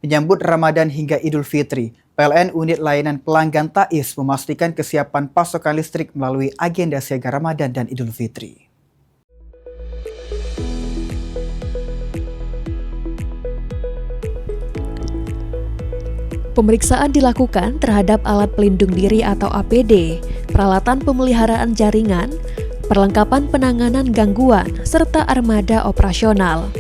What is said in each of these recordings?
Menyambut Ramadan hingga Idul Fitri, PLN Unit Layanan Pelanggan TAIS memastikan kesiapan pasokan listrik melalui agenda siaga Ramadan dan Idul Fitri. Pemeriksaan dilakukan terhadap alat pelindung diri atau APD, peralatan pemeliharaan jaringan, perlengkapan penanganan gangguan, serta armada operasional.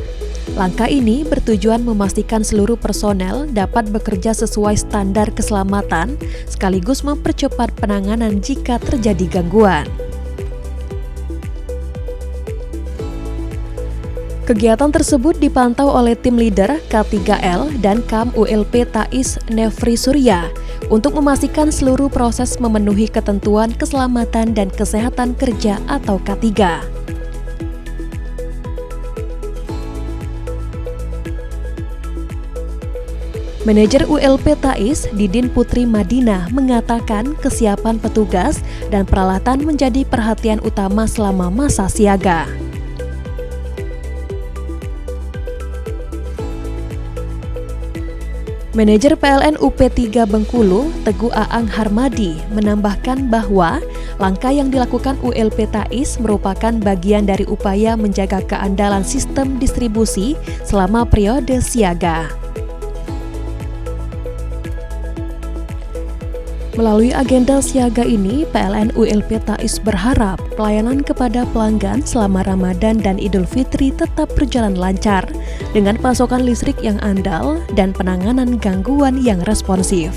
Langkah ini bertujuan memastikan seluruh personel dapat bekerja sesuai standar keselamatan, sekaligus mempercepat penanganan jika terjadi gangguan. Kegiatan tersebut dipantau oleh tim leader K3L dan KAM ULP TAIS Nefri Surya untuk memastikan seluruh proses memenuhi ketentuan keselamatan dan kesehatan kerja atau K3. Manajer ULP TAIS, Didin Putri Madinah, mengatakan kesiapan petugas dan peralatan menjadi perhatian utama selama masa siaga. Manajer PLN UP3 Bengkulu, Teguh Aang Harmadi, menambahkan bahwa langkah yang dilakukan ULP TAIS merupakan bagian dari upaya menjaga keandalan sistem distribusi selama periode siaga. Melalui agenda siaga ini, PLN ULP TAIS berharap pelayanan kepada pelanggan selama Ramadan dan Idul Fitri tetap berjalan lancar dengan pasokan listrik yang andal dan penanganan gangguan yang responsif.